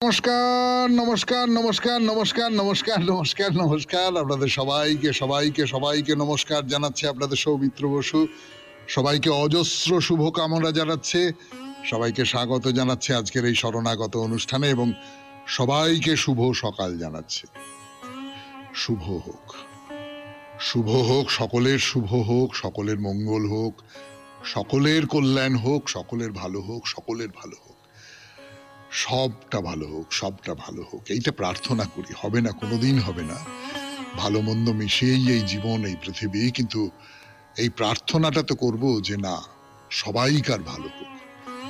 নমস্কার, নমস্কার, নমস্কার, নমস্কার, নমস্কার, নমস্কার, নমস্কার। আপনাদের সবাইকে সবাইকে সবাইকে নমস্কার জানাচ্ছে আপনাদের সৌমিত্র বসু। সবাইকে অজস্র শুভকামনা জানাচ্ছে, সবাইকে স্বাগত জানাচ্ছে আজকের এই শরণাগত অনুষ্ঠানে এবং সবাইকে শুভ সকাল জানাচ্ছে। শুভ হোক, শুভ হোক, সকলের শুভ হোক, সকলের মঙ্গল হোক, সকলের কল্যাণ হোক, সকলের ভালো হোক, সকলের ভালো হোক, সবটা ভালো হোক, সবটা ভালো হোক, এইটা প্রার্থনা করি। হবে না, কোনোদিন হবে না, ভালো মন্দ মিশিয়েই এই জীবন, এই পৃথিবী, কিন্তু এই প্রার্থনাটা তো করব যে না, সবাইকার ভালো হোক,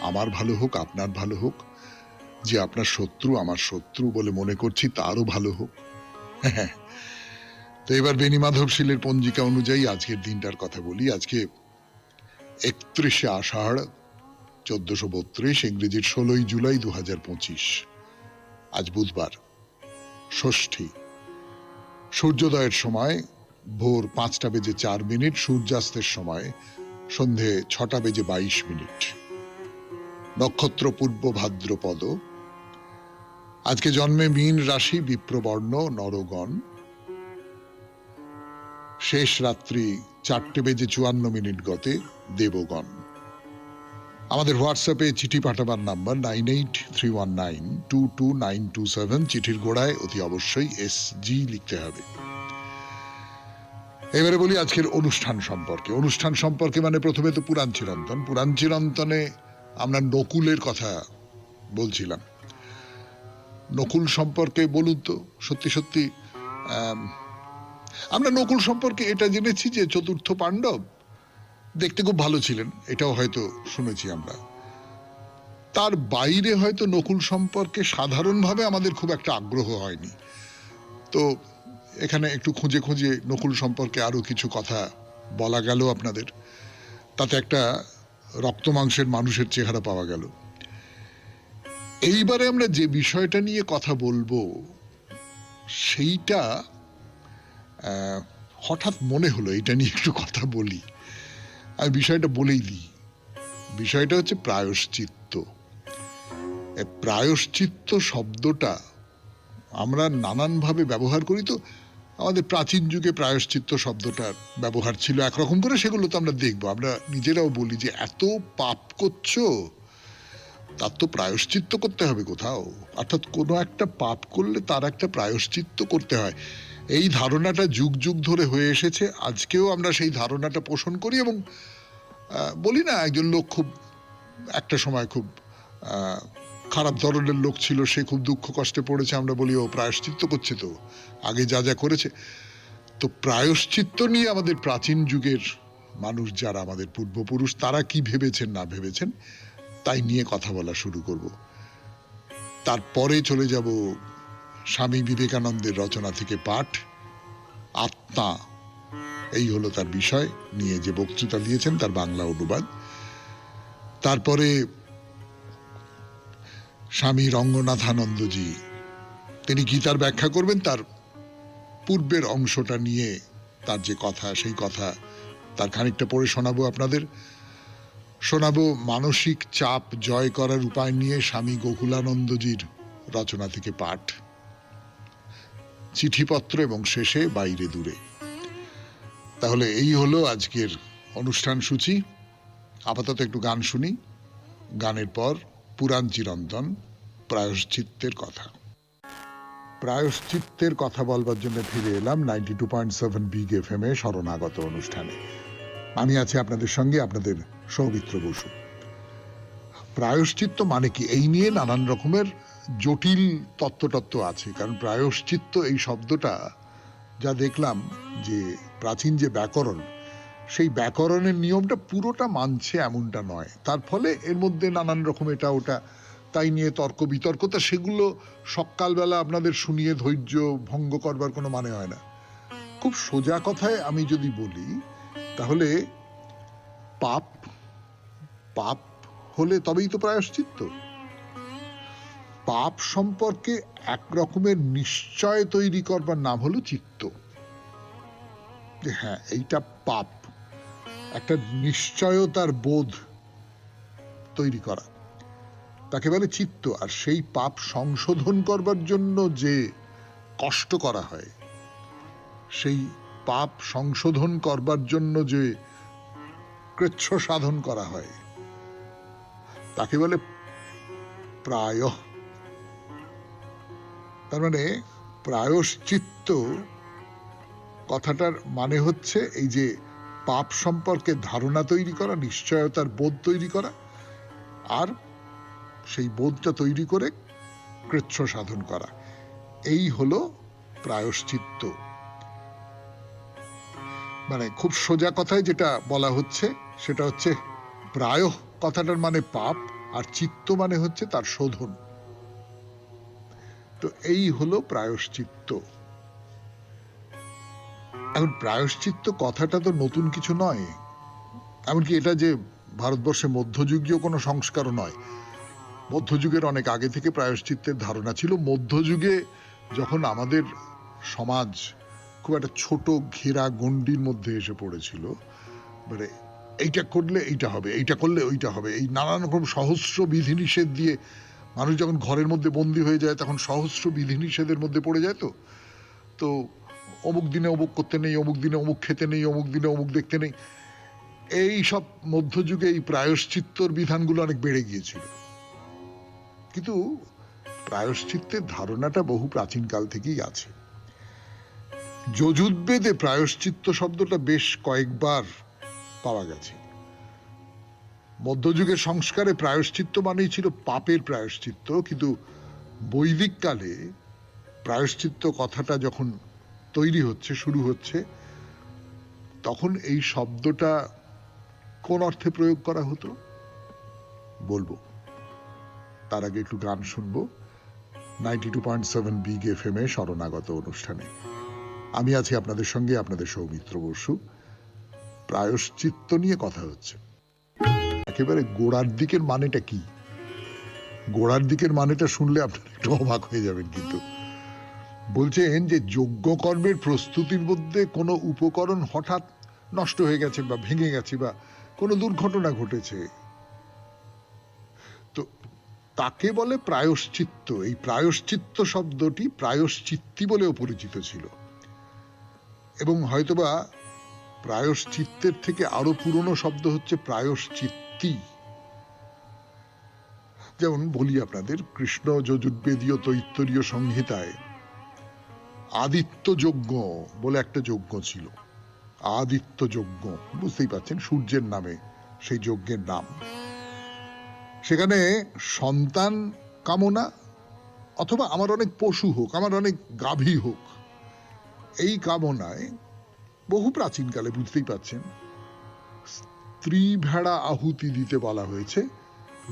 আমার ভালো হোক, আপনার ভালো হোক, যে আপনার শত্রু আমার শত্রু বলে মনে করছি তারও ভালো হোক। হ্যাঁ, তো এবার বেণীমাধব শীলের পঞ্জিকা অনুযায়ী আজকের দিনটার কথা বলি। আজকে 31শে আষাঢ় 1432, ইংরেজির 16ই জুলাই 2025। আজ বুধবার, ষষ্ঠী। সূর্যোদয়ের সময় ভোর 5:04, সূর্যাস্তের সময় সন্ধে 6:22। নক্ষত্র পূর্ব ভাদ্রপদ। আজকে জন্মে মীন রাশি, বিপ্রবর্ণ, নরগণ। শেষ রাত্রি 4:54 গতে, দেবগণ। আমাদের হোয়াটসঅ্যাপে চিঠি পাঠাবার নাম্বার 9831922927। চিঠির গোড়ায় অতি অবশ্যই SG লিখতে হবে। এবারে বলি আজকের অনুষ্ঠান সম্পর্কে। অনুষ্ঠান সম্পর্কে মানে প্রথমে তো পুরাণ চিরন্তন। পুরাণ চিরন্তনে আমরা নকুলের কথা বলছিলাম। নকুল সম্পর্কে বলুন তো, সত্যি সত্যি আমরা নকুল সম্পর্কে এটা জেনেছি যে চতুর্থ পাণ্ডব, দেখতে খুব ভালো ছিলেন, এটাও হয়তো শুনেছি আমরা। তার বাইরে হয়তো নকুল সম্পর্কে সাধারণভাবে আমাদের খুব একটা আগ্রহ হয়নি। তো এখানে একটু খুঁজে খুঁজে নকুল সম্পর্কে আরো কিছু কথা বলা গেল আপনাদের, তাতে একটা রক্ত মাংসের মানুষের চেহারা পাওয়া গেল। এইবারে আমরা যে বিষয়টা নিয়ে কথা বলবো সেইটা হঠাৎ মনে হলো এটা নিয়ে একটু কথা বলি। আমি বিষয়টা বলেই দিই। বিষয়টা হচ্ছে প্রায়শ্চিত্ত। প্রায়শ্চিত্ত শব্দটা আমরা নানানভাবে ব্যবহার করি। তো আমাদের প্রাচীন যুগে প্রায়শ্চিত্ত শব্দটার ব্যবহার ছিল একরকম করে, সেগুলো তো আমরা দেখবো। আমরা নিজেরাও বলি যে এত পাপ করছো, তার তো প্রায়শ্চিত্ত করতে হবে কোথাও, অর্থাৎ কোনো একটা পাপ করলে তার একটা প্রায়শ্চিত্ত করতে হয়। এই ধারণাটা যুগ যুগ ধরে হয়ে এসেছে। আজকেও আমরা সেই ধারণাটা পোষণ করি এবং বলি না, একজন লোক খুব একটা সময় খুব খারাপ ধরনের লোক ছিল, সে খুব দুঃখ কষ্টে পড়েছে, আমরা বলি ও প্রায়শ্চিত্ত করছে, তো আগে যা যা করেছে। তো প্রায়শ্চিত্ত নিয়ে আমাদের প্রাচীন যুগের মানুষ যারা আমাদের পূর্বপুরুষ, তারা কি ভেবেছেন না ভেবেছেন তাই নিয়ে কথা বলা শুরু করব। তারপরে চলে যাব স্বামী বিবেকানন্দের রচনা থেকে পাঠ, আত্মা, এই হলো তার বিষয় নিয়ে যে বক্তৃতা দিয়েছেন তার বাংলা অনুবাদ। তারপরে স্বামী রঙ্গনাথানন্দজি, তিনি গীতার ব্যাখ্যা করবেন, তার পূর্বের অংশটা নিয়ে তার যে কথা, সেই কথা তার খানিকটা পড়ে শোনাবো আপনাদের। শোনাবো মানসিক চাপ জয় করার উপায় নিয়ে স্বামী গোকুলানন্দজির রচনা থেকে পাঠ, চিঠিপত্র এবং শেষে বাইরে দূরে। তাহলে এই হলো আজকের অনুষ্ঠান সূচি। আপাতত একটু গান শুনি, গানের পর পুরাণ চিরন্তন, প্রায়শ্চিত্তের কথা। প্রায়শ্চিত্তের কথা বলবার জন্য ফিরে এলাম 92.7 বিগ FM এ শরণাগত অনুষ্ঠানে। আমি আছি আপনাদের সঙ্গে, আপনাদের সৌমিত্র বসু। প্রায়শ্চিত্ত মানে কি, এই নিয়ে নানান রকমের জটিল তত্ত্ব আছে। কারণ প্রায়শ্চিত্ত এই শব্দটা যা দেখলাম যে প্রাচীন যে ব্যাকরণ, সেই ব্যাকরণের নিয়মটা পুরোটা মানছে এমনটা নয়। তার ফলে এর মধ্যে নানান রকম এটা ওটা তাই নিয়ে তর্ক বিতর্ক, তা সেগুলো সকালবেলা আপনাদের শুনিয়ে ধৈর্য ভঙ্গ করবার কোনো মানে হয় না। খুব সোজা কথায় আমি যদি বলি, তাহলে পাপ পাপ হলে তবেই তো প্রায়শ্চিত্ত। পাপ সম্পর্কে এক রকমের নিশ্চয় তৈরি করবার নাম হলো চিত্ত, যে হ্যাঁ এইটা পাপ, একটা নিশ্চয়তার বোধ তৈরি করা। তাকে বলে চিত্ত। আর সেই পাপ সংশোধন করবার জন্য যে কষ্ট করা হয়, সেই পাপ সংশোধন করবার জন্য যে কৃচ্ছ সাধন করা হয়, তাকে বলে প্রায়। তার মানে প্রায়শ্চিত্ত কথাটার মানে হচ্ছে এই যে পাপ সম্পর্কে ধারণা তৈরি করা, নিশ্চয়তার বোধ তৈরি করা, আর সেই বোধটা তৈরি করে কৃচ্ছ সাধন করা, এই হলো প্রায়শ্চিত্ত। মানে খুব সোজা কথায় যেটা বলা হচ্ছে সেটা হচ্ছে প্রায় কথাটার মানে পাপ, আর চিত্ত মানে হচ্ছে তার শোধন। তো এই হলো প্রায়শ্চিত্ত। এখন প্রায়শ্চিত্ত কথাটা তো নতুন কিছু নয়, এমনকি এটা যে ভারতবর্ষে মধ্যযুগীয় কোনো সংস্কারও নয়। মধ্যযুগের অনেক আগে থেকে প্রায়শ্চিত্তের ধারণা ছিল। মধ্যযুগে যখন আমাদের সমাজ খুব একটা ছোট ঘেরা গণ্ডির মধ্যে এসে পড়েছিল, মানে এইটা করলে এইটা হবে, এইটা করলে ওইটা হবে, এই নানান রকম সহস্র বিধিনিষেধ দিয়ে মানুষ যখন ঘরের মধ্যে বন্দী হয়ে যায় তখন সহস্র বিধিনিষেধের মধ্যে পড়ে যায়। তো অমুক দিনে অমুক করতে নেই, অমুক দিনে অমুক খেতে নেই, অমুক দিনে অমুক দেখতে নেই, এই সব মধ্যযুগে এই প্রায়শ্চিত্তর বিধানগুলো অনেক বেড়ে গিয়েছিল। কিন্তু প্রায়শ্চিত্তের ধারণাটা বহু প্রাচীনকাল থেকেই আছে। যজুর্বেদে প্রায়শ্চিত্ত শব্দটা বেশ কয়েকবার পাওয়া গেছে। মধ্যযুগের সংস্কারে প্রায়শ্চিত্ত মানেই ছিল পাপের প্রায়শ্চিত্ত, কিন্তু বৈদিক কালে প্রায়শ্চিত্ত কথাটা যখন তৈরি হচ্ছে, শুরু হচ্ছে, তখন এই শব্দটা কোন অর্থে প্রয়োগ করা হতো বলবো। তার আগে একটু গান শুনবো 92.7 বিগ এফএম এ শরণাগত অনুষ্ঠানে। আমি আছি আপনাদের সঙ্গে, আপনাদের সৌমিত্র বসু। প্রায়শ্চিত্ত নিয়ে কথা হচ্ছে। একেবারে গোড়ার দিকের মানেটা কি? গোড়ার দিকের মানেটা শুনলে আপনারা একটু অবাক হয়ে যাবেন। কিন্তু বলছেন যে যজ্ঞ কর্মের প্রস্তুতির মধ্যে কোনো উপকরণ হঠাৎ নষ্ট হয়ে গেছে বা ভেঙে গেছে বা কোনো দুর্ঘটনা ঘটেছে, তো তাকে বলে প্রায়শ্চিত্ত। এই প্রায়শ্চিত্ত শব্দটি প্রায়শ্চিত্তি বলেও পরিচিত ছিল, এবং হয়তোবা প্রায়শ্চিত্তের থেকে আরো পুরনো শব্দ হচ্ছে প্রায়শ্চিত্তি। যেমন বলি আপনাদের, কৃষ্ণ যজুর্বেদীয় তৈত্তরীয় সংহিতায় আদিত্য যজ্ঞ বলে একটা যজ্ঞ ছিল। আদিত্য যজ্ঞ, বুঝতেই পারছেন, সূর্যের নামে সেই যজ্ঞের নাম। সেখানে সন্তান কামনা, অথবা আমার অনেক পশু হোক, আমার অনেক গাভী হোক, এই কামনায় বহু প্রাচীনকালে, বুঝতেই পারছেন, স্ত্রী ভেড়া আহুতি দিতে বলা হয়েছে।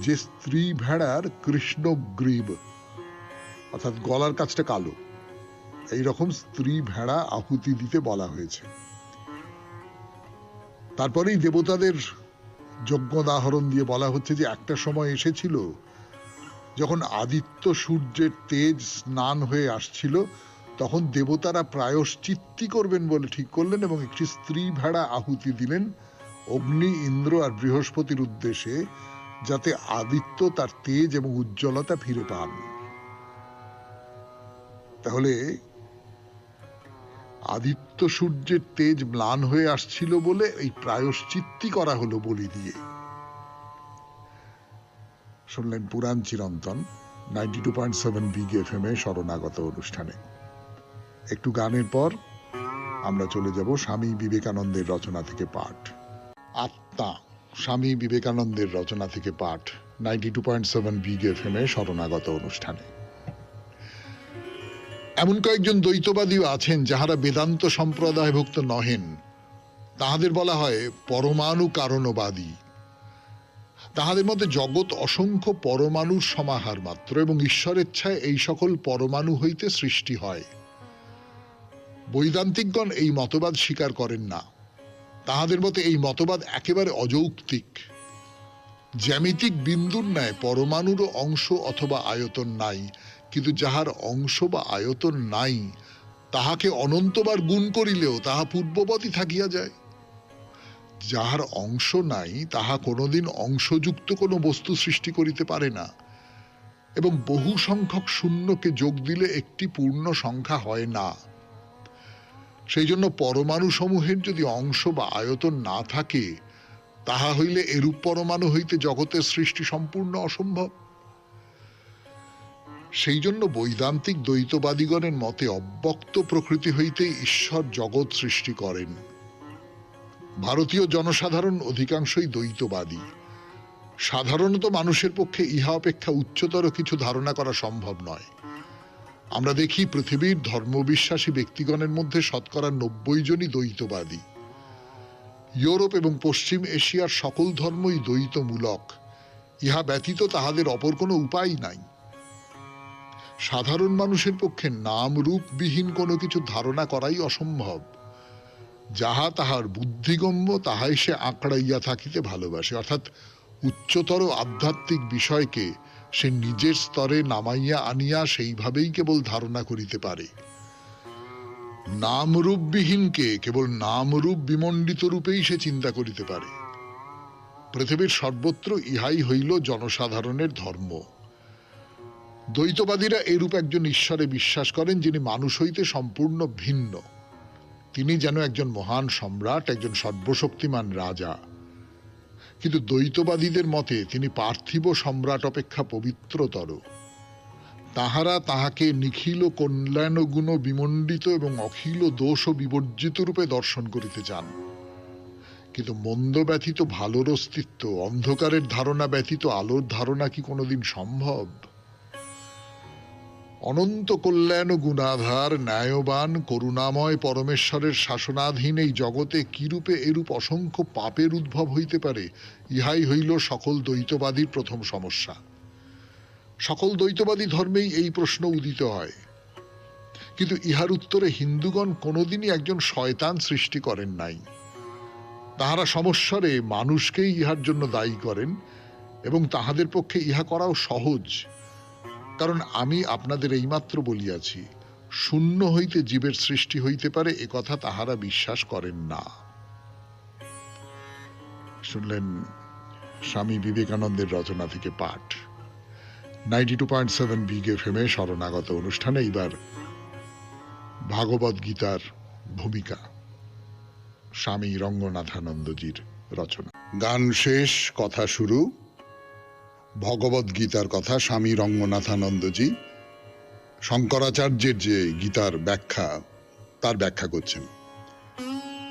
যে স্ত্রী ভেড়ার কৃষ্ণগ্রীব, অর্থাৎ গলার কাছটা কালো, এইরকম স্ত্রী ভেড়া আহুতি দিতে বলা হয়েছে। তারপরেই দেবতাদের যজ্ঞোদাহরণ দিয়ে বলা হচ্ছে যে একটা সময় এসেছিল যখন আদিত্য সূর্যের তেজ স্নান হয়ে আসছিল, তখন দেবতারা প্রায়শ্চিত্তি করবেন বলে ঠিক করলেন এবং একটি স্ত্রী ভেড়া আহুতি দিলেন অগ্নি, ইন্দ্র আর বৃহস্পতির উদ্দেশ্যে, যাতে আদিত্য তার তেজ এবং উজ্জ্বলতা ফিরে পান। তাহলে আদিত্য সূর্যের তেজ ম্লান হয়ে আসছিল বলে এই প্রায়শ্চিত্তি করা হলো বলি দিয়ে। শুনলেন পুরাণ চিরন্তন 92.7 বিগ এফএম এ শরণাগত অনুষ্ঠানে। একটু গানের পর আমরা চলে যাব স্বামী বিবেকানন্দের রচনা থেকে পাঠ। আত্মা, স্বামী বিবেকানন্দের রচনা থেকে পাঠ 92.7 বিগ এফএম এ শরণাগত অনুষ্ঠানে। এমন কয়েকজন দ্বৈতবাদীও আছেন যাহারা বেদান্ত সম্প্রদায়ভুক্ত নহেন। তাহাদের বলা হয় পরমাণু কারণবাদী। তাহাদের মতে জগৎ অসংখ্য পরমাণুর সমাহার মাত্র এবং ঈশ্বরেচ্ছায় এই সকল পরমাণু হইতে সৃষ্টি হয়। বৈদান্তিকগণ এই মতবাদ স্বীকার করেন না। তাহাদের মতে এই মতবাদ একেবারে অযৌক্তিক। জ্যামিতিক বিন্দুর ন্যায় পরমাণুরও অংশ অথবা আয়তন নাই, কিন্তু যাহার অংশ বা আয়তন নাই তাহাকে অনন্তবার গুণ করিলেও তাহা পূর্ববতই থাকিয়া যায়। যাহার অংশ নাই তাহা কোনোদিন অংশযুক্ত কোনো বস্তু সৃষ্টি করিতে পারে না। এবং বহু সংখ্যক শূন্যকে যোগ দিলে একটি পূর্ণ সংখ্যা হয় না। সেই জন্য পরমাণু সমূহের যদি অংশ বা আয়তন না থাকে, তাহা হইলে এরূপ পরমাণু হইতে জগতের সৃষ্টি সম্পূর্ণ অসম্ভব। সেই জন্য বৈদান্তিক দ্বৈতবাদীগণের মতে অব্যক্ত প্রকৃতি হইতে ঈশ্বর জগৎ সৃষ্টি করেন। ভারতীয় জনসাধারণ অধিকাংশই দ্বৈতবাদী। সাধারণত মানুষের পক্ষে ইহা অপেক্ষা উচ্চতর কিছু ধারণা করা সম্ভব নয়। আমরা দেখি পৃথিবীর ধর্মবিশ্বাসী ব্যক্তিগণের মধ্যে শতকরা 90 জনই দ্বৈতবাদী। ইউরোপ এবং পশ্চিম এশিয়ার সকল ধর্মই দ্বৈতমূলক। ইহা ব্যতীত তাহাদের অপর কোনো উপায় নাই। সাধারণ মানুষের পক্ষে নাম রূপবিহীন কোনো কিছু ধারণা করাই অসম্ভব। যাহা তাহার বুদ্ধিগম্য তাহাই সে আঁকড়াইয়া থাকিতে ভালোবাসে, অর্থাৎ উচ্চতর আধ্যাত্মিক বিষয়কে সে নিজের স্তরে নামাইয়া আনিয়া সেইভাবেই কেবল ধারণা করিতে পারে। নামরূপবিহীনকে কেবল নামরূপ বিমণ্ডিত রূপেই সে চিন্তা করিতে পারে। পৃথিবীর সর্বত্র ইহাই হইল জনসাধারণের ধর্ম। দ্বৈতবাদীরা এরূপ একজন ঈশ্বরে বিশ্বাস করেন যিনি মানুষ হইতে সম্পূর্ণ ভিন্ন। তিনি যেন একজন মহান সম্রাট, একজন সর্বশক্তিমান রাজা। কিন্তু দ্বৈতবাদীদের মতে তিনি পার্থিব সম্রাট অপেক্ষা পবিত্রতর। তাহারা তাহাকে নিখিল কল্যাণ গুণ বিমণ্ডিত এবং অখিল দোষ ও বিবর্জিত রূপে দর্শন করিতে চান। কিন্তু মন্দ ব্যতীত ভালোর অস্তিত্ব, অন্ধকারের ধারণা ব্যতীত আলোর ধারণা কি কোনোদিন সম্ভব? অনন্ত কল্যাণ গুণাধার ন্যায়বান করুণাময় পরমেশ্বরের শাসনাধীন এই জগতে কিরূপে এরূপ অসংখ্য পাপের উদ্ভব হইতে পারে, ইহাই হইল সকল দ্বৈতবাদীর প্রথম সমস্যা। সকল দ্বৈতবাদী ধর্মেই এই প্রশ্ন উদিত হয়। কিন্তু ইহার উত্তরে হিন্দুগণ কোনোদিনই একজন শয়তান সৃষ্টি করেন নাই। তাহারা সমস্বরে মানুষকেই ইহার জন্য দায়ী করেন এবং তাহাদের পক্ষে ইহা করাও সহজ। কারণ আমি আপনাদের এইমাত্র বলিয়াছি, শূন্য হইতে জীবের সৃষ্টি হইতে পারে এ কথা তাহারা বিশ্বাস করেন না। শুনলেন স্বামী বিবেকানন্দের রচনা থেকে পাঠ। 92.7 বিগ এফএম এ শরণাগত অনুষ্ঠানে এইবার ভাগবত গীতার ভূমিকা, স্বামী রঙ্গনাথানন্দজির রচনা। গান শেষ, কথা শুরু। ভগবত গীতার কথা স্বামী রঙ্গনাথানন্দজি শঙ্করাচার্যের যে গীতার ব্যাখ্যা, তার ব্যাখ্যা করছেন।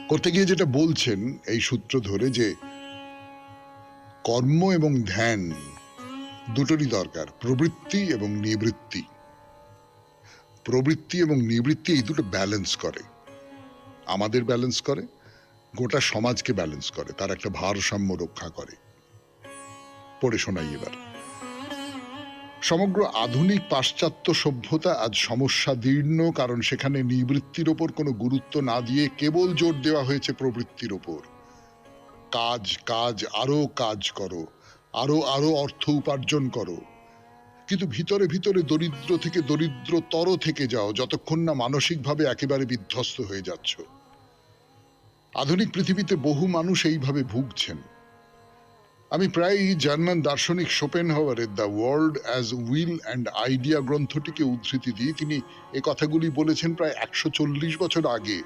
করতে গিয়ে যেটা বলছেন এই সূত্র ধরে যে কর্ম এবং ধ্যান দুটোরই দরকার, প্রবৃত্তি এবং নিবৃত্তি। প্রবৃত্তি এবং নিবৃত্তি এই দুটো ব্যালেন্স করে, আমাদের ব্যালেন্স করে, গোটা সমাজকে ব্যালেন্স করে, তার একটা ভারসাম্য রক্ষা করে। পড়ে শোনাই এবার। সমগ্র আধুনিক পাশ্চাত্য সভ্যতা আজ সমস্যা দীর্ণ, কারণ সেখানে নিবৃত্তির ওপর কোনো গুরুত্ব না দিয়ে কেবল জোর দেওয়া হয়েছে প্রবৃত্তির ওপর। কাজ কাজ, আরো কাজ করো, আরো আরো অর্থ উপার্জন করো, কিন্তু ভিতরে ভিতরে দরিদ্র থেকে দরিদ্রতর থেকে যাও যতক্ষণ না মানসিকভাবে একেবারে বিধ্বস্ত হয়ে যাচ্ছ। আধুনিক পৃথিবীতে বহু মানুষ এইভাবে ভুগছেন। আমি প্রায়ই জার্মান দার্শনিক শোপেনহাওয়ারের the World as Will and Idea গ্রন্থটিকে উদ্ধৃতি দিই। তিনি এ কথাগুলি বলেছেন প্রায় 140 বছর আগে,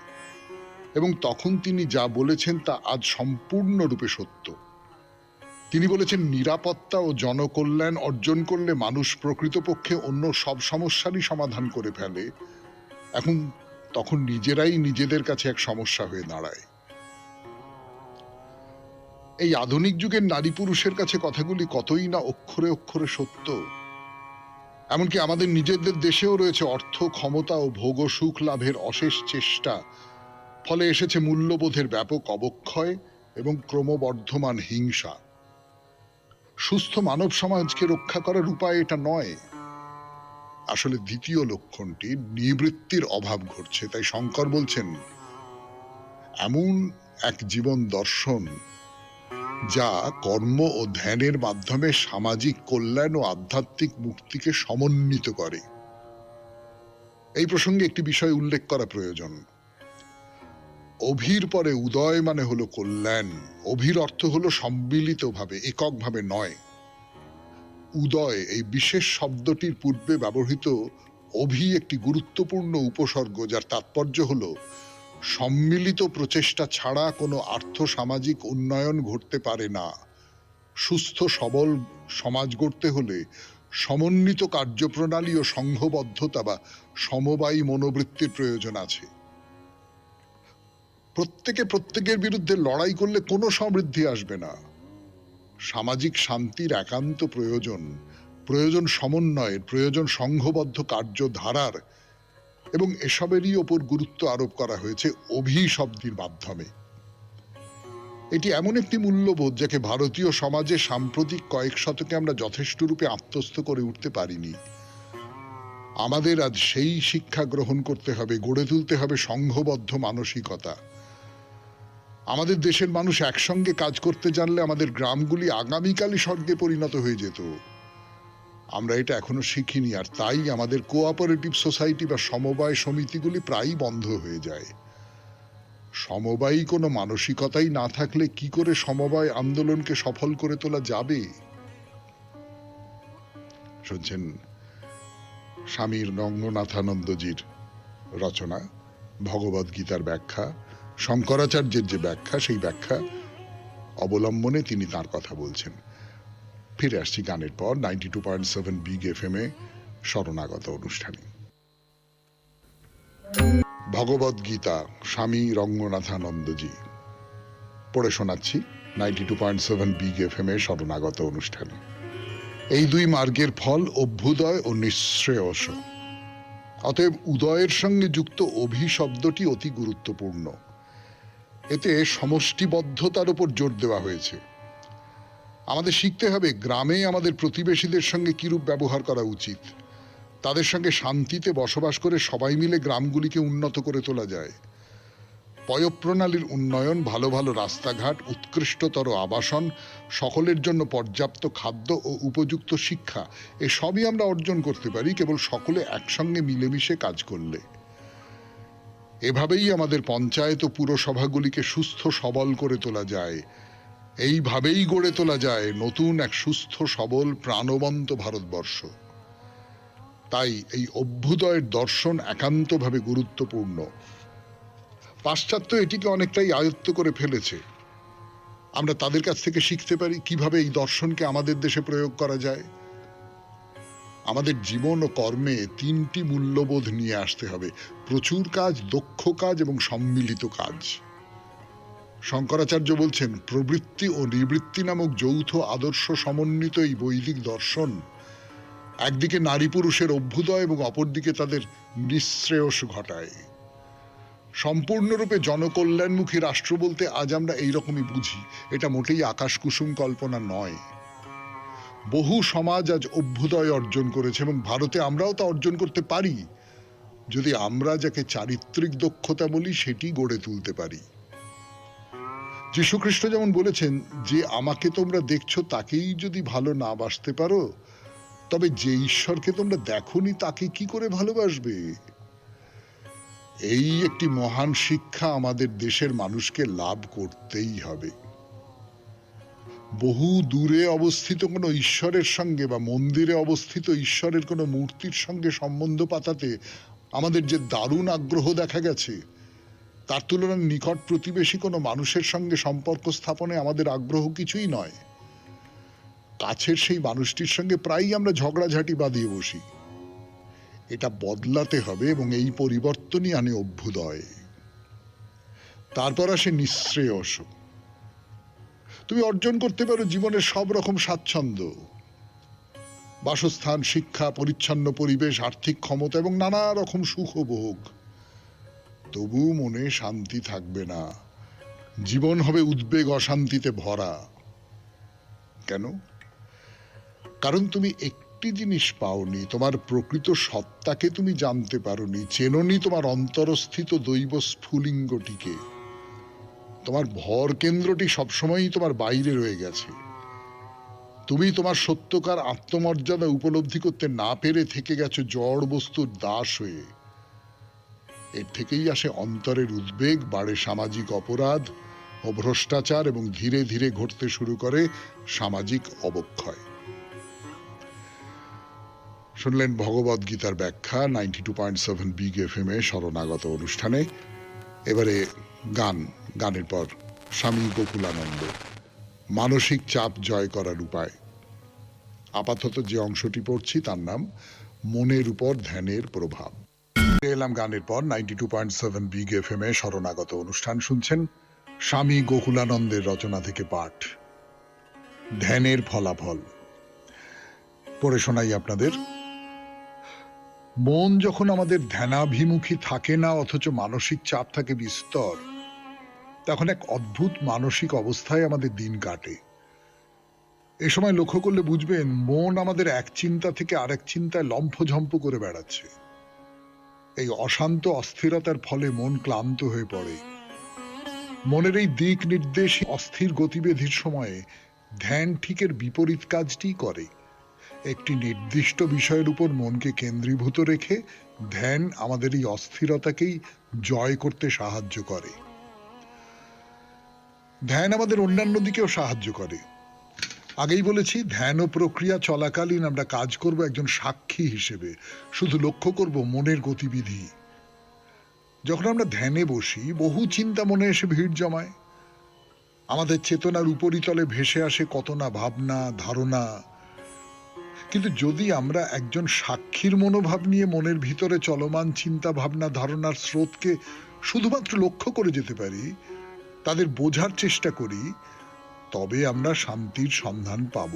এবং তখন তিনি যা বলেছেন তা আজ সম্পূর্ণরূপে সত্য। তিনি বলেছেন, নিরাপত্তা ও জনকল্যাণ অর্জন করলে মানুষ প্রকৃতপক্ষে অন্য সব সমস্যারই সমাধান করে ফেলে। এখন তখন নিজেরাই নিজেদের কাছে এক সমস্যা হয়ে দাঁড়ায়। এই আধুনিক যুগের নারী পুরুষের কাছে কথাগুলি কতই না অক্ষরে অক্ষরে সত্য। এমনকি আমাদের নিজেদের দেশেও রয়েছে অর্থ, ক্ষমতা ও ভোগ সুখ লাভের অশেষ চেষ্টা, ফলে এসেছে মূল্যবোধের ব্যাপক অবক্ষয় এবং ক্রমবর্ধমান হিংসা। সুস্থ মানব সমাজকে রক্ষা করার উপায় এটা নয়। আসলে দ্বিতীয় লক্ষণটি নিবৃত্তির অভাব ঘটছে। তাই শঙ্কর বলছেন, এমন এক জীবন দর্শন যা কর্ম ও ধ্যানের মাধ্যমে সামাজিক কল্যাণ ও আধ্যাত্মিক মুক্তিকে সমন্বিত করে। এই প্রসঙ্গে একটি বিষয় উল্লেখ করা প্রয়োজন। অভির পরে উদয় মানে হলো কল্যাণ। অভির অর্থ হলো সম্মিলিতভাবে, এককভাবে নয়। উদয় এই বিশেষ শব্দটির পূর্বে ব্যবহৃত অভি একটি গুরুত্বপূর্ণ উপসর্গ, যার তাৎপর্য হলো সম্মিলিত প্রচেষ্টা ছাড়া কোনো আর্থ-সামাজিক উন্নয়ন ঘটতে পারে না। সুস্থ সবল সমাজ গড়তে হলে সমন্বিত কার্যপ্রণালী ও সংঘবদ্ধতা বা সমবায়ী মনোবৃত্তির প্রয়োজন আছে। প্রত্যেকে প্রত্যেকের বিরুদ্ধে লড়াই করলে কোনো সমৃদ্ধি আসবে না। সামাজিক শান্তির একান্ত প্রয়োজন, প্রয়োজন সমন্বয়ের, প্রয়োজন সংঘবদ্ধ কার্যধারার, এবং এসবেরই ওপর গুরুত্ব আরোপ করা হয়েছে অভি শব্দের মাধ্যমে। এটি এমন একটি মূল্যবোধ যাকে ভারতীয় সমাজে সাম্প্রতিক কয়েক শতকে আমরা যথেষ্ট রূপে আত্মস্থ করে উঠতে পারিনি। আমাদের আজ সেই শিক্ষা গ্রহণ করতে হবে, গড়ে তুলতে হবে সংঘবদ্ধ মানসিকতা। আমাদের দেশের মানুষ একসঙ্গে কাজ করতে জানলে আমাদের গ্রামগুলি আগামীকালই স্বর্গে পরিণত হয়ে যেত। আমরা এটা এখনো শিখিনি, আর তাই আমাদের কোঅপারেটিভ সোসাইটি বা সমবায় সমিতিগুলি প্রায়ই বন্ধ হয়ে যায়। সমবায়ী কোনো মানসিকতাই না থাকলে কি করে সমবায় আন্দোলনকে সফল করে তোলা যাবে? শুনছেন স্বামী রঙ্গনাথানন্দজির রচনা ভগবদ গীতার ব্যাখ্যা, শঙ্করাচার্যের যে ব্যাখ্যা, সেই ব্যাখ্যা অবলম্বনে তিনি তার কথা বলছেন। ফিরে আসছি গানের পর 92.7 বিগ এফএম এ শরণাগত অনুষ্ঠানে। ভগবদ গীতা, স্বামী রঙ্গনাথানন্দজি পড়ে শোনাচ্ছি 92.7 বিগ এফএম এ শরণাগত অনুষ্ঠানে। এই দুই মার্গের ফল অভ্যুদয় ও নিঃশ্রেয়স। অতএব উদয়ের সঙ্গে যুক্ত অভি শব্দটি অতি গুরুত্বপূর্ণ। এতে সমষ্টিবদ্ধতার উপর জোর দেওয়া হয়েছে। আমাদের শিখতে হবে গ্রামে আমাদের প্রতিবেশীদের সঙ্গে কিরূপ ব্যবহার করা উচিত। তাদের সঙ্গে শান্তিতে বসবাস করে সবাই মিলে গ্রামগুলিকে উন্নত করে তোলা যায়। পয়ঃপ্রণালীর উন্নয়ন, ভালো ভালো রাস্তাঘাট, উৎকৃষ্টতর আবাসন, সকলের জন্য পর্যাপ্ত খাদ্য ও উপযুক্ত শিক্ষা, এসবই আমরা অর্জন করতে পারি কেবল সকলে একসঙ্গে মিলেমিশে কাজ করলে। এভাবেই আমাদের পঞ্চায়েত ও পুরসভাগুলিকে সুস্থ সবল করে তোলা যায়। এইভাবেই গড়ে তোলা যায় নতুন এক সুস্থ সবল প্রাণবন্ত ভারতবর্ষ। তাই এই অভ্যুদয়ের দর্শন একান্তভাবে গুরুত্বপূর্ণ। পাশ্চাত্য এটিকে অনেকটাই আয়ত্ত করে ফেলেছে। আমরা তাদের কাছ থেকে শিখতে পারি কিভাবে এই দর্শনকে আমাদের দেশে প্রয়োগ করা যায়। আমাদের জীবন ও কর্মে তিনটি মূল্যবোধ নিয়ে আসতে হবে: প্রচুর কাজ, দক্ষ কাজ এবং সম্মিলিত কাজ। শঙ্করাচার্য বলছেন, প্রবৃত্তি ও নিবৃত্তি নামক যৌথ আদর্শ সমন্বিত এই বৈদিক দর্শন একদিকে নারী পুরুষের অভ্যুদয় এবং অপরদিকে তাদের নিঃশ্রেয়স ঘটায়। সম্পূর্ণরূপে জনকল্যাণমুখী রাষ্ট্র বলতে আজ আমরা এইরকমই বুঝি। এটা মোটেই আকাশ কুসুম কল্পনা নয়। বহু সমাজ আজ অভ্যুদয় অর্জন করেছে এবং ভারতে আমরাও তা অর্জন করতে পারি, যদি আমরা যাকে চারিত্রিক দক্ষতা বলি সেটি গড়ে তুলতে পারি। যীশুখ্রিস্ট যেমন বলেছেন, যে আমাকে তোমরা দেখছো তাকেই যদি ভালো না বাসতে পারো, তবে যে ঈশ্বরকে তোমরা দেখোনি তাকে কি করে ভালোবাসবে? এই একটি মহান শিক্ষা আমাদের দেশের মানুষকে লাভ করতেই হবে। বহু দূরে অবস্থিত কোনো ঈশ্বরের সঙ্গে বা মন্দিরে অবস্থিত ঈশ্বরের কোনো মূর্তির সঙ্গে সম্বন্ধ পাতাতে আমাদের যে দারুণ আগ্রহ দেখা গেছে, তার তুলনায় নিকট প্রতিবেশী কোনো মানুষের সঙ্গে সম্পর্ক স্থাপনে আমাদের আগ্রহ কিছুই নয়। কাছের সেই মানুষটির সঙ্গে প্রায়ই আমরা ঝগড়াঝাটি বাঁধিয়ে বসি। এটা বদলাতে হবে এবং এই পরিবর্তনই আনে অভ্যুদয়। তারপর আসে নিঃশ্রেয়স। তুমি অর্জন করতে পারো জীবনের সব রকম স্বাচ্ছন্দ্য, বাসস্থান, শিক্ষা, পরিচ্ছন্ন পরিবেশ, আর্থিক ক্ষমতা এবং নানা রকম সুখভোগ। তবু মনে শান্তি থাকবে না। জীবন হবে উদ্বেগ অশান্তিতে ভরা। কেন? কারণ তুমি একটি জিনিস পাওনি, তোমার প্রকৃত সত্তাকে তুমি জানতে পারোনি, চেনোনি তোমার অন্তরস্থিত দৈব স্ফুলিঙ্গটিকে। তোমার ভর কেন্দ্রটি সবসময়ই তোমার বাইরে রয়ে গেছে। তুমি তোমার সত্যকার আত্মমর্যাদা উপলব্ধি করতে না পেরে থেকে গেছো জড় বস্তুর দাস হয়ে। এর থেকেই আসে অন্তরের উদ্বেগ, বাড়ে সামাজিক অপরাধ ও ভ্রষ্টাচার এবং ধীরে ধীরে ঘটতে শুরু করে সামাজিক অবক্ষয়। শুনলেন ভগবদ গীতার ব্যাখ্যা 92.7 বিগ এফএম এ শরণাগত অনুষ্ঠানে। এবারে গানের পর স্বামী গোকুলানন্দ, মানসিক চাপ জয় করার উপায়। আপাতত যে অংশটি পড়ছি তার নাম মনের উপর ধ্যানের প্রভাব। এলাম গানের পর 92.7 বিগ এফএম এ শরণাগত অনুষ্ঠান শুনছেন। স্বামী গোকুলানন্দের রচনা থেকে পাঠ, ধ্যানের ফলাফল। পড়ে শোনাই আপনাদের। মন যখন আমাদের ধ্যানাভিমুখী থাকে না, অথচ মানসিক চাপ থাকে বিস্তর, তখন এক অদ্ভুত মানসিক অবস্থায় আমাদের দিন কাটে। এ সময় লক্ষ্য করলে বুঝবেন মন আমাদের এক চিন্তা থেকে আরেক চিন্তায় লম্ফঝম্প করে বেড়াচ্ছে। এই অশান্ত অস্থিরতার ফলে মন ক্লান্ত হয়ে পড়ে। মনের এই দিক নির্দেশ অস্থির গতিবিধির সময়ে ধ্যান ঠিকের বিপরীত কাজটি করে। একটি নির্দিষ্ট বিষয়ের উপর মনকে কেন্দ্রীভূত রেখে ধ্যান আমাদের এই অস্থিরতাকেই জয় করতে সাহায্য করে। ধ্যান আমাদের অন্যান্য দিকেও সাহায্য করে। আগেই বলেছি, ধ্যান ও প্রক্রিয়া চলাকালীন আমরা কাজ করব একজন সাক্ষী হিসেবে, শুধু লক্ষ্য করব মনের গতিবিধি। যখন আমরা ধ্যানে বসি, বহু চিন্তা মনে এসে ভিড় জমায়। আমাদের চেতনার উপরিতলে ভেসে আসে কত না ভাবনা, ধারণা। কিন্তু যদি আমরা একজন সাক্ষীর মনোভাব নিয়ে মনের ভিতরে চলমান চিন্তা ভাবনা ধারণার স্রোতকে শুধুমাত্র লক্ষ্য করে যেতে পারি, তাদের বোঝার চেষ্টা করি, তবে আমরা শান্তির সন্ধান পাব।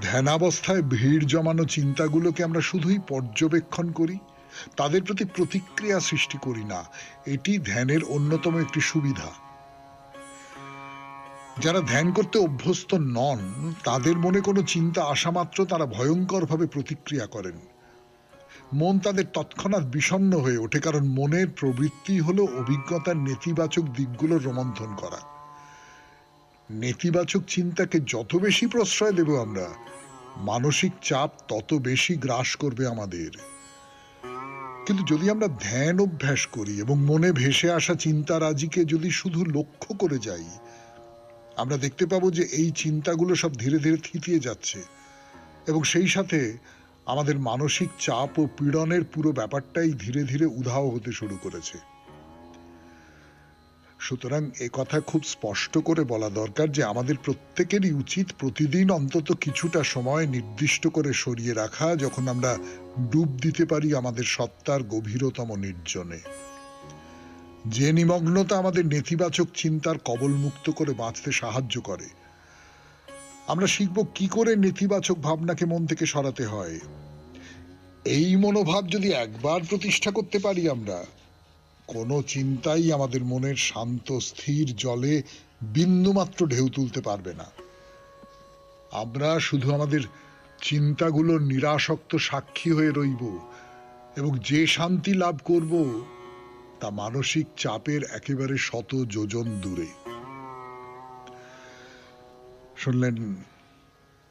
ধ্যানাবস্থায় ভিড় জমানো চিন্তাগুলোকে আমরা শুধুই পর্যবেক্ষণ করি, তাদের প্রতি প্রতিক্রিয়া সৃষ্টি করি না। এটি ধ্যানের অন্যতম একটি সুবিধা। যারা ধ্যান করতে অভ্যস্ত নন, তাদের মনে কোনো চিন্তা আসা মাত্র তারা ভয়ঙ্করভাবে প্রতিক্রিয়া করেন। মন তাদের তৎক্ষণাৎ বিষণ্ণ হয়ে ওঠে, কারণ মনের প্রবৃত্তি হলো অভিজ্ঞতার নেতিবাচক দিকগুলো রোমন্থন করা। নেতিবাচক চিন্তাকে যত বেশি প্রশ্রয় দেব আমরা, মানসিক চাপ তত বেশি গ্রাস করবে আমাদের। কিন্তু যদি আমরা ধ্যান অভ্যাস করি এবং মনে ভেসে আসা চিন্তারাজিকে যদি শুধু লক্ষ্য করে যাই, আমরা দেখতে পাবো যে এই চিন্তাগুলো সব ধীরে ধীরে থিতিয়ে যাচ্ছে এবং সেই সাথে আমাদের মানসিক চাপ ও পীড়নের পুরো ব্যাপারটাই ধীরে ধীরে উধাও হতে শুরু করেছে। সুতরাং এ কথা খুব স্পষ্ট করে বলা দরকার যে আমাদের প্রত্যেকেরই উচিত প্রতিদিন অন্তত কিছুটা সময় নির্দিষ্ট করে সরিয়ে রাখা, যখন আমরা ডুব দিতে পারি আমাদের সত্তার গভীরতম নির্জনে। যে নিমগ্নতা আমাদের নেতিবাচক চিন্তার কবল মুক্ত করে বাঁচতে সাহায্য করে। আমরা শিখব কি করে নেতিবাচক ভাবনাকে মন থেকে সরাতে হয়। এই মনোভাব যদি একবার প্রতিষ্ঠা করতে পারি আমরা, কোনো চিন্তাই আমাদের মনের শান্ত স্থির জলে বিন্দুমাত্র ঢেউ তুলতে পারবে না। আমরা শুধু আমাদের চিন্তাগুলোর নিরাসক্ত সাক্ষী হয়ে রইব এবং যে শান্তি লাভ করব তা মানসিক চাপের একেবারে শত যোজন দূরে। শুনলেন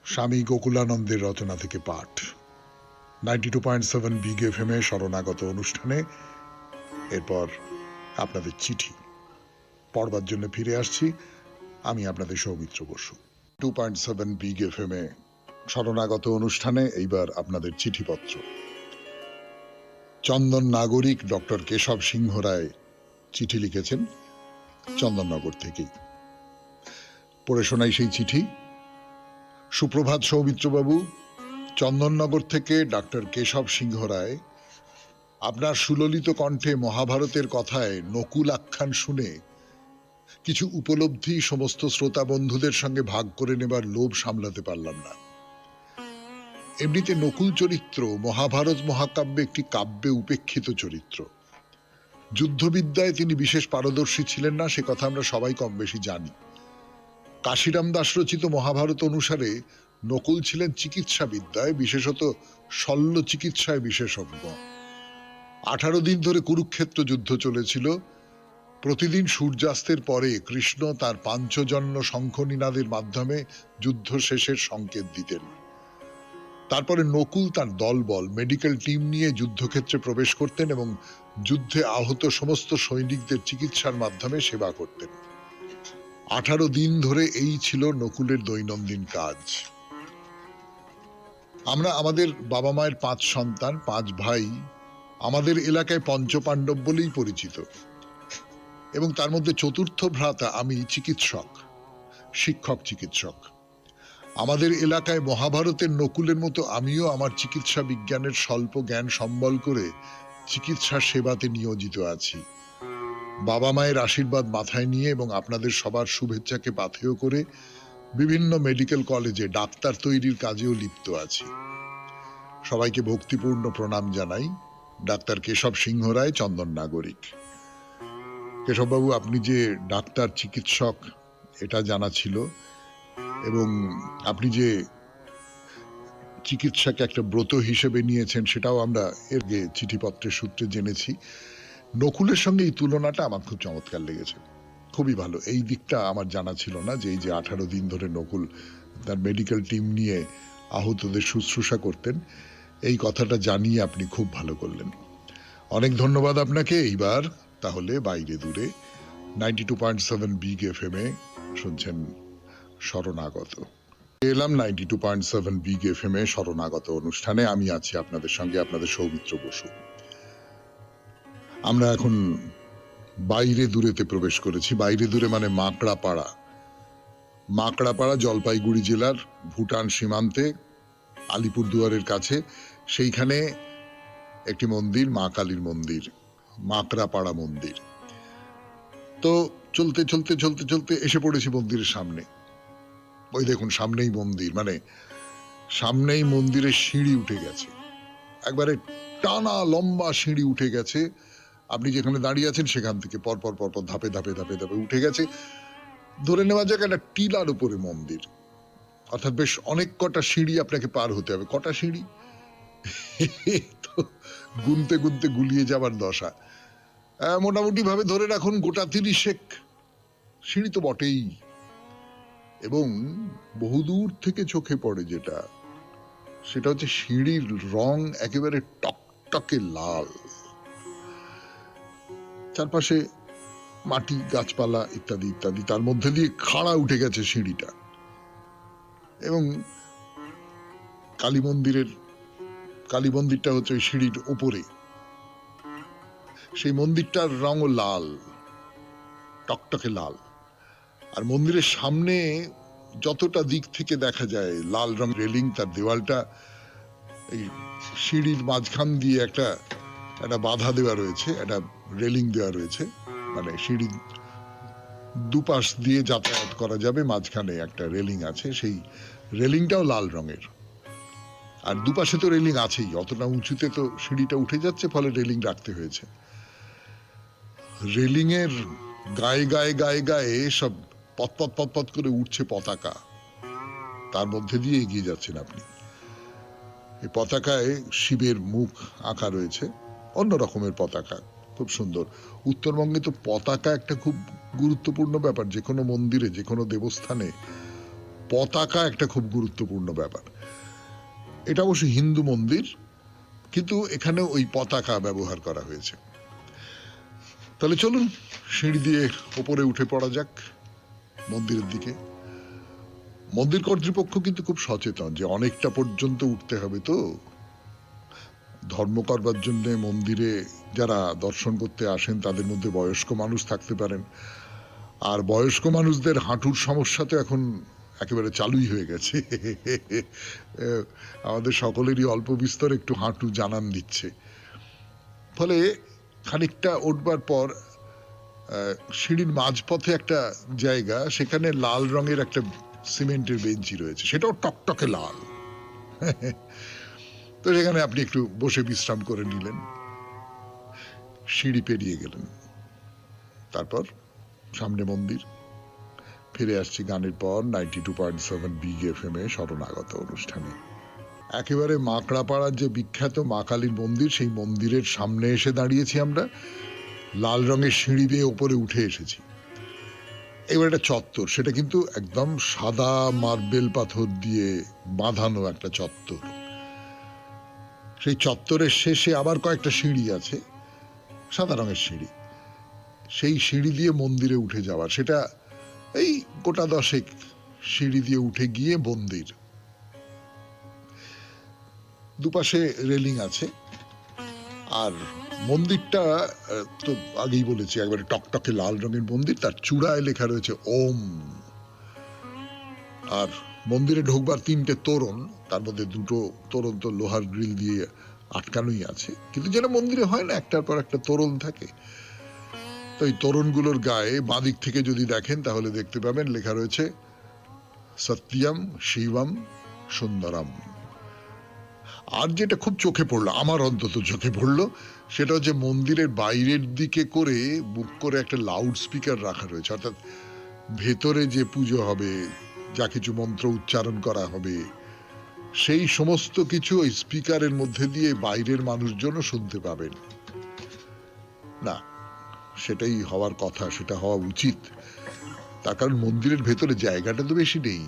স্বামী গোকুলানন্দের রচনা থেকে পাঠ, 92.7 বিগ এফএম এ শরণাগত অনুষ্ঠানে। এরপর আপনাদের চিঠি পড়বার জন্য ফিরে আসছি। আমি আপনাদের সৌমিত্র বসু। 2.7 বিগ এফএম এ শরণাগত অনুষ্ঠানে এইবার আপনাদের চিঠিপত্র। চন্দন নাগরিক ডক্টর কেশব সিংহ রায় চিঠি লিখেছেন চন্দননগর থেকেই। পড়ে শোনাই সেই চিঠি। সুপ্রভাত সৌমিত্রবাবু, চন্দননগর থেকে ডক্টর কেশব সিংহ রায়। আপনার সুললিত কণ্ঠে মহাভারতের কথায় নকুল আখ্যান শুনে কিছু উপলব্ধি সমস্ত শ্রোতা বন্ধুদের সঙ্গে ভাগ করে নেবার লোভ সামলাতে পারলাম না। এমনিতে নকুল চরিত্র মহাভারত মহাকাব্যে একটি কাব্যে উপেক্ষিত চরিত্র। যুদ্ধবিদ্যায় তিনি বিশেষ পারদর্শী ছিলেন না, সে কথা আমরা সবাই কম বেশি জানি। কাশিরাম দাস রচিত মহাভারত অনুসারে নকুল ছিলেন চিকিৎসা বিদ্যায়, বিশেষত শল্য চিকিৎসায় বিশেষজ্ঞ। 18 দিন ধরে কুরুক্ষেত্র যুদ্ধ চলেছিল। প্রতিদিন সূর্যাস্তের পরে কৃষ্ণ তার পাঞ্চজন্য শঙ্খনিনাদের মাধ্যমে যুদ্ধ শেষের সংকেত দিতেন। তারপরে নকুল তার দলবল মেডিকেল টিম নিয়ে যুদ্ধক্ষেত্রে প্রবেশ করতেন এবং যুদ্ধে আহত সমস্ত সৈনিকদের চিকিৎসার মাধ্যমে সেবা করতেন। 18 দিন ধরে এই ছিল নকুলের দৈনন্দিন কাজ। আমরা আমাদের বাবা মায়ের 5 সন্তান, 5 ভাই। আমাদের এলাকায় পঞ্চপাণ্ডব বলেই পরিচিত, এবং তার মধ্যে চতুর্থ ভ্রাতা আমি চিকিৎসক, শিক্ষক চিকিৎসক। আমাদের এলাকায় মহাভারতের নকুলের মতো আমিও আমার চিকিৎসা বিজ্ঞানের স্বল্প জ্ঞান সম্বল করে চিকিৎসা সেবাতে নিয়োজিত আছি। বাবা মায়ের আশীর্বাদ মাথায় নিয়ে এবং আপনাদের সবার শুভেচ্ছাকে পাথেয় করে বিভিন্ন মেডিকেল কলেজে ডাক্তার তৈরির কাজেও লিপ্ত আছি। সবাইকে ভক্তিপূর্ণ প্রণাম জানাই। ডাক্তার কেশব সিংহ রায়, চন্দন নাগরিক। কেশববাবু, আপনি যে ডাক্তার চিকিৎসক এটা জানা ছিল, এবং আপনি যে চিকিৎসাকে একটা ব্রত হিসেবে নিয়েছেন সেটাও আমরা এর আগে চিঠিপত্রের সূত্রে জেনেছি। নকুলের সঙ্গে এই তুলনাটা আমার খুব চমৎকার লেগেছে, খুবই ভালো। এই দিকটা আমার জানা ছিল না, যে এই যে 18 দিন ধরে নকুল তার মেডিকেল টিম নিয়ে আহতদের শুশ্রূষা করতেন, এই কথাটা জানিয়ে আপনি খুব ভালো করলেন। অনেক ধন্যবাদ আপনাকে। এইবার তাহলে বাইরে দূরে 92.7 বিগ FM এ শুনছেন শরণাগত। এলাম 92.7 বিগ FM এ শরণাগত অনুষ্ঠানে। আমি আছি আপনাদের সঙ্গে, আপনাদের সৌমিত্র বসু। আমরা এখন বাইরে দূরেতে প্রবেশ করেছি। বাইরে দূরে মানে মাকড়াপাড়া। মাকড়াপাড়া জলপাইগুড়ি জেলার ভুটান সীমান্তে, আলিপুরদুয়ারের কাছে। সেইখানে একটি মন্দির, মা কালীর মন্দির, মাকড়াপাড়া মন্দির। তো চলতে চলতে চলতে চলতে এসে পড়েছি মন্দিরের সামনে। ওই দেখুন সামনেই মন্দির, মানে সামনেই মন্দিরের সিঁড়ি উঠে গেছে, একবারে টানা লম্বা সিঁড়ি উঠে গেছে। আপনি যেখানে দাঁড়িয়ে আছেন সেখান থেকে পরপর পরপর ধাপে ধাপে ধাপে ধাপে উঠে গেছে। ধরে নেওয়া যাক একটা টিলার উপরে মন্দির, অর্থাৎ বেশ অনেক কটা সিঁড়ি আপনাকে পার হতে হবে। কটা সিঁড়ি তো গুনতে গুনতে গুলিয়ে যাবার দশা। মোটামুটি ভাবে ধরে রাখুন গোটা 30 সিঁড়ি তো বটেই। এবং বহুদূর থেকে চোখে পড়ে যেটা, সেটা হচ্ছে সিঁড়ির রং একেবারে টকটকে লাল। চারপাশে মাটি, গাছপালা ইত্যাদি ইত্যাদি, তার মধ্যে দিয়ে খাড়া উঠে গেছে সিঁড়িটা। এবং কালী মন্দিরটা হচ্ছে ওই সিঁড়ির ওপরে। সেই মন্দিরটার রঙও লাল, টকটকে লাল। আর মন্দিরের সামনে যতটা দিক থেকে দেখা যায় লাল রং রেলিং, তার দেওয়ালটা এই সিঁড়ির মাঝখান দিয়ে একটা বাধা দেওয়া রয়েছে, একটা রেলিং দেওয়া রয়েছে, মানে সিঁড়ির দুপাশ দিয়ে যাতায়াত করা যাবে, মাঝখানে একটা রেলিং আছে, সেই রেলিংটাও লাল রঙের। আর দুপাশে তো রেলিং আছেই, অতটা উঁচুতে তো সিঁড়িটা উঠে যাচ্ছে, ফলে রেলিং রাখতে হয়েছে। রেলিং এর গায়ে গায়ে গায়ে গায়ে সব পতপত পতপত করে উঠছে পতাকা, তার মধ্যে দিয়ে এগিয়ে যাচ্ছেন আপনি। এই পতাকায় শিবের মুখ আঁকা রয়েছে, অন্য রকমের পতাকা, খুব সুন্দর। উত্তরবঙ্গে তো পতাকা একটা খুব গুরুত্বপূর্ণ ব্যাপার, যে কোনো মন্দিরে, যে কোনো দেবস্থানে পতাকা একটা খুব গুরুত্বপূর্ণ ব্যাপার। এটা অবশ্য হিন্দু মন্দির, কিন্তু এখানে ওই পতাকা ব্যবহার করা হয়েছে। তাহলে চলুন সিঁড়ি দিয়ে ওপরে উঠে পড়া যাক মন্দিরের দিকে। মন্দির কর্তৃপক্ষ কিন্তু খুব সচেতন যে অনেকটা পর্যন্ত উঠতে হবে, তো ধর্ম করবার জন্য মন্দিরে যারা দর্শন করতে আসেন তাদের মধ্যে বয়স্ক মানুষ থাকতে পারেন, আর বয়স্ক মানুষদের হাঁটুর সমস্যা তো এখন একেবারে চালুই হয়ে গেছে। আমাদের সকলেরই অল্প বিস্তর একটু হাঁটু জানান দিচ্ছে। ফলে খানিকটা উঠবার পর সিঁড়ির মাঝপথে একটা জায়গা, সেখানে লাল রঙের একটা সিমেন্টের বেঞ্চি রয়েছে, সেটাও টকটকে লাল। তো সেখানে আপনি একটু বসে বিশ্রাম করে নিলেন, সিঁড়ি পেরিয়ে গেলেন, তারপর সামনে মন্দির। ফিরে আসছি গানের পর 92.7 বিগ FM এ শরণাগত অনুষ্ঠানে। একেবারে মাকড়াপাড়ার যে বিখ্যাত মা কালীর মন্দির, সেই মন্দিরের সামনে এসে দাঁড়িয়েছি আমরা। লাল রঙের সিঁড়ি দিয়ে ওপরে উঠে এসেছি। এবার একটা চত্বর, সেটা কিন্তু একদম সাদা মার্বেল পাথর দিয়ে বাঁধানো একটা চত্বর। সেই চত্বরের শেষে আবার কয়েকটা সিঁড়ি আছে, সাদা রঙের সিঁড়ি। সেই সিঁড়ি দিয়ে মন্দিরে উঠে যাওয়া, সেটা এই গোটা 10 সিঁড়ি দিয়ে উঠে গিয়ে মন্দির। দুপাশে রেলিং আছে। আর মন্দিরটা তো আগেই বলেছি একবারে টকটকে লাল রঙের মন্দির, তার চূড়ায় লেখা রয়েছে ওম। আর মন্দিরে ঢোকবার 3টে তোরণ, তার মধ্যে 2টো তোরণ তো লোহার গ্রিল দিয়ে আটকানোই আছে, কিন্তু যেটা মন্দিরে হয় না একটার পর একটা তোরণ থাকে। তো এই তোরণগুলোর গায়ে বাঁদিক থেকে যদি দেখেন তাহলে দেখতে পাবেন লেখা রয়েছে সত্যম শিবম সুন্দরম। আর যেটা খুব চোখে পড়লো, আমার অন্তত চোখে পড়লো, সেটা হচ্ছে মন্দিরের বাইরের দিকে করে বুক করে একটা লাউড স্পিকার রাখা রয়েছে, অর্থাৎ ভেতরে যে পুজো হবে, যা কিছু মন্ত্র উচ্চারণ করা হবে, সেই সমস্ত কিছু ওই স্পিকারের মধ্যে দিয়ে বাইরের মানুষজনও শুনতে পাবেন। না, সেটাই হওয়ার কথা, সেটা হওয়া উচিত। তার কারণ মন্দিরের ভেতরে জায়গাটা তো বেশি নেই,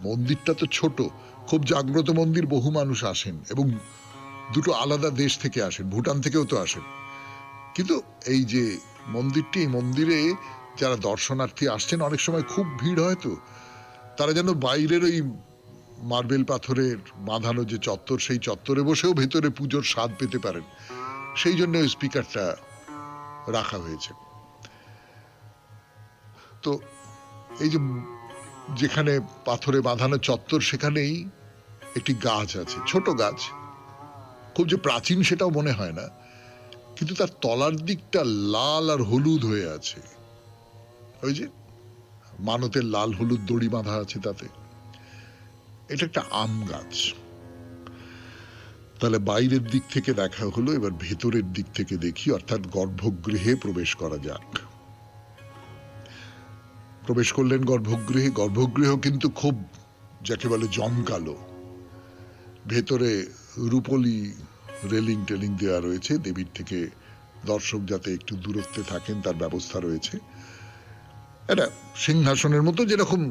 মন্দিরটা তো ছোট, খুব জাগ্রত মন্দির, বহু মানুষ আসেন এবং 2টো আলাদা দেশ থেকে আসেন, ভুটান থেকেও তো আসেন। কিন্তু এই যে মন্দিরটি, এই মন্দিরে যারা দর্শনার্থী আসছেন অনেক সময় খুব ভিড় হয়, তো তারা যেন বাইরের ওই মার্বেল পাথরের বাঁধানো যে চত্বর, সেই চত্বরে বসেও ভেতরে পুজোর স্বাদ পেতে পারেন, সেই জন্য ওই স্পিকারটা রাখা হয়েছে। তো এই যে যেখানে পাথরে বাঁধানো চত্বর, সেখানেই একটি গাছ আছে, ছোট গাছ, খুব যে প্রাচীন সেটাও মনে হয় না, কিন্তু তার তলার দিকটা লাল আর হলুদ হয়ে আছে, ওই যে মানতের লাল হলুদ দড়ি বাঁধা আছে তাতে। এটা একটা আম গাছ। তাহলে বাইরের দিক থেকে দেখা হলো, এবার ভেতরের দিক থেকে দেখি, অর্থাৎ গর্ভগৃহে প্রবেশ করা যাক। প্রবেশ করলেন গর্ভগৃহে। গর্ভগৃহ কিন্তু খুব যাকে বলে জমকালো, ভেতরে রূপলি রেলিং টেলিং দেওয়া রয়েছে, দেবীর থেকে দর্শক যাতে একটু দূরত্বে থাকেন তার ব্যবস্থা রয়েছে। এটা সিংহাসনের মতো যেরকম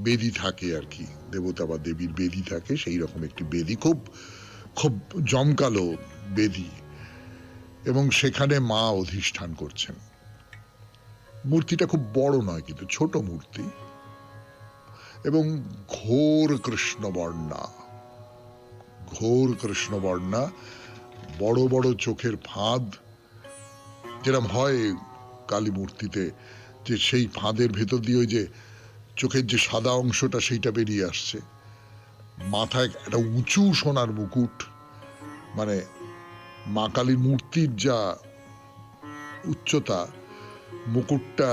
বেদি থাকে আর কি, দেবতা বা দেবীর বেদি থাকে, সেই রকম একটি বেদি, খুব খুব জমকালো বেদি, এবং সেখানে মা অধিষ্ঠান করছেন। মূর্তিটা খুব বড় নয়, কিন্তু ছোট মূর্তি, এবং ঘোর কৃষ্ণবর্ণা, ঘোর কৃষ্ণবর্ণা, বড় বড় চোখের ফাঁদ, যেরকম হয় কালী মূর্তিতে, যে সেই ফাঁদের ভেতর দিয়ে ওই যে চোখের যে সাদা অংশটা সেইটা বেরিয়ে আসছে, মাথায় একটা উঁচু সোনার মুকুট, মানে মা কালীর মূর্তির যা উচ্চতা, মুকুটটা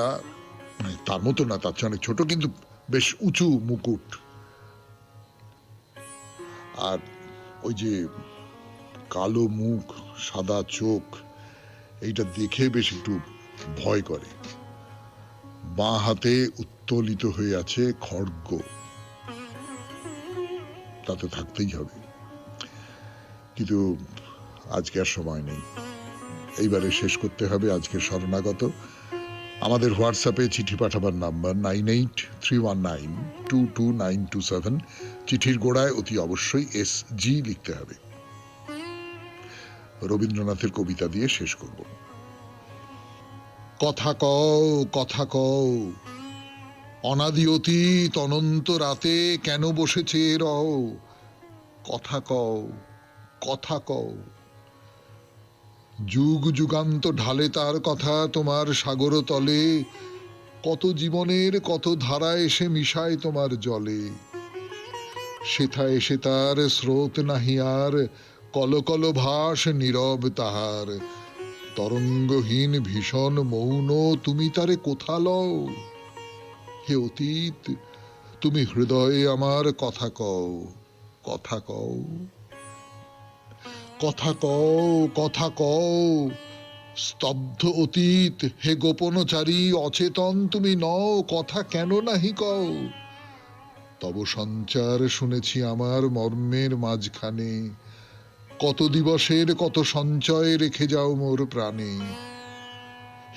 মানে তার মতো না, তার চেয়ে অনেক ছোট, কিন্তু বেশ উঁচু মুকুট। আর ওই যে কালো মুখ, সাদা চোখ, এইটা দেখে বেশ একটু ভয় করে। বাঁ হাতে উত্তোলিত হয়ে আছে খড়গ, তা তো থাকতেই হবে, কিন্তু আজকে আর সময় নেই, এইবারে শেষ করতে হবে আজকের শরণাগত। আমাদের হোয়াটসঅ্যাপে চিঠি পাঠাবার নাম্বার 9831922927। চিঠির গোড়ায় অতি অবশ্যই SG লিখতে হবে। রবীন্দ্রনাথের কবিতা দিয়ে শেষ করব। কথা কও, কথা কও, অনাদি অতীত অনন্ত রাতে কেন বসেছে রও, কথা কও, কথা কও। যুগ যুগান্ত ঢালে তার কথা তোমার সাগর তলে, কত জীবনের কত ধারা এসে মিশায় তোমার জলে, সেথা এসে তার স্রোত নাহি আর, কল কল ভাস নীরব তাহার, তরঙ্গহীন ভীষণ মৌন তুমি তারে কোথা লও, হে অতীত তুমি হৃদয়ে আমার কথা কও, কথা কও, কথা কও, কথা কও। স্তব্ধ অতীত হে গোপনচারী, অচেতন তুমি নও, কথা কেন নাহি কও, তব সঞ্চার শুনেছি আমার মর্মের মাঝখানে, কত দিবসের কত সঞ্চয় রেখে যাও মোর প্রাণে,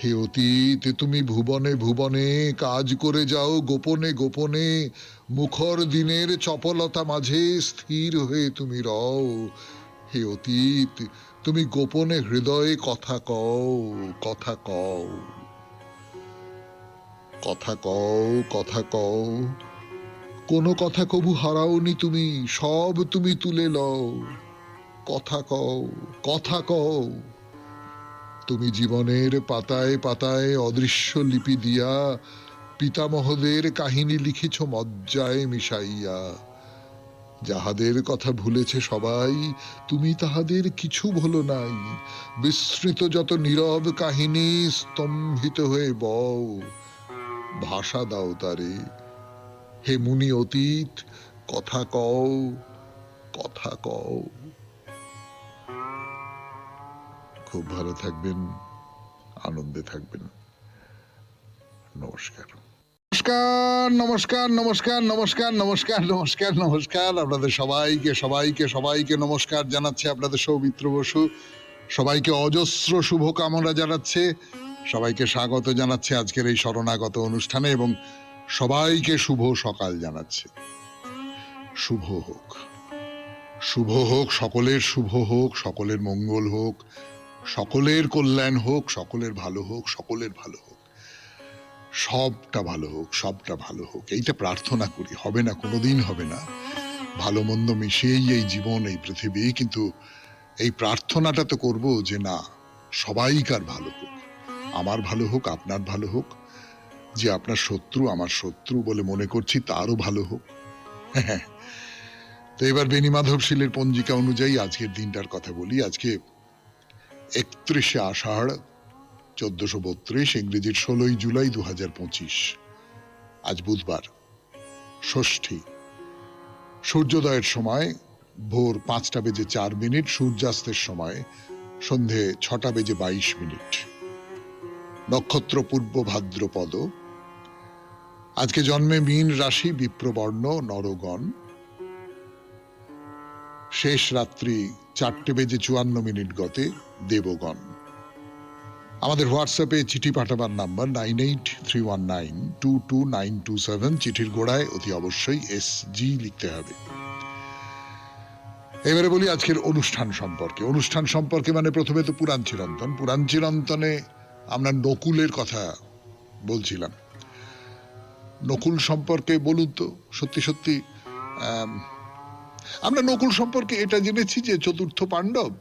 হে অতীত তুমি ভুবনে ভুবনে কাজ করে যাও গোপনে গোপনে, মুখর দিনের চপলতা মাঝে স্থির হয়ে তুমি রও, হে অতীত তুমি গোপনে হৃদয়ে কথা কও, কথা কও, কথা কও, কথা কও, কোনো কথা কবু হারাওনি তুমি, সব তুমি তুলে লও। কথা কও, কথা কও। তুমি জীবনের পাতায় পাতায় অদৃশ্য লিপি দিয়া পিতামহদের কাহিনী লিখিছ মজ্জায় মিশাইয়া। যাহাদের কথা ভুলেছে সবাই, তুমি তাহাদের কিছু ভুলো নাই। বিস্মৃত যত নীরব কাহিনী স্তম্ভিত হয়ে বও। ভাষা দাও তারে, হে মুনি অতীত, কথা কও, কথা কও। খুব ভালো থাকবেন, আনন্দে থাকবেন। নমস্কার। নমস্কার নমস্কার নমস্কার নমস্কার নমস্কার নমস্কার নমস্কার আপনাদের সবাইকে সবাইকে সবাইকে নমস্কার জানাচ্ছে আপনাদের সৌমিত্র বসু। সবাইকে অজস্র শুভকামনা জানাচ্ছে, সবাইকে স্বাগত জানাচ্ছে আজকের এই শরণাগত অনুষ্ঠানে এবং সবাইকে শুভ সকাল জানাচ্ছে। শুভ হোক, শুভ হোক, সকলের শুভ হোক, সকলের মঙ্গল হোক, সকলের কল্যাণ হোক, সকলের ভালো হোক, সকলের ভালো হোক, সবটা ভালো হোক, সবটা ভালো হোক, এইটা প্রার্থনা করি। হবে না, কোনোদিন হবে না, ভালো মন্দ মিশিয়েই এই জীবন, এই পৃথিবী, কিন্তু এই প্রার্থনাটা তো করবো যে না, সবাইকার ভালো হোক, আমার ভালো হোক, আপনার ভালো হোক, যে আপনার শত্রু আমার শত্রু বলে মনে করছি তারও ভালো হোক। তো এবার বেণী মাধব শীলের পঞ্জিকা অনুযায়ী আজকের দিনটার কথা বলি। আজকে 31শে আষাঢ় 1432, ইংরেজির 16ই জুলাই 2025। আজ বুধবার, ষষ্ঠী। সূর্যোদয়ের সময় ভোর 5:04, সূর্যাস্তের সময় সন্ধে 6:22। নক্ষত্র পূর্ব ভাদ্রপদ। আজকে জন্মে মীন রাশি, বিপ্রবর্ণ, নরগণ। শেষ রাত্রি 4:54 গতে, দেবগণ। আমাদের হোয়াটসঅ্যাপে চিঠি পাঠাবার নাম্বার 9831922927। চিঠির গোড়ায় অতি অবশ্যই SG লিখতে হবে। এবারে বলি আজকের অনুষ্ঠান সম্পর্কে। অনুষ্ঠান সম্পর্কে মানে প্রথমে তো পুরাণ চিরন্তন। পুরাণ চিরন্তনে আমরা নকুলের কথা বলছিলাম। নকুল সম্পর্কে বলুন তো, সত্যি সত্যি আমরা নকুল সম্পর্কে এটা জেনেছি যে চতুর্থ পাণ্ডব,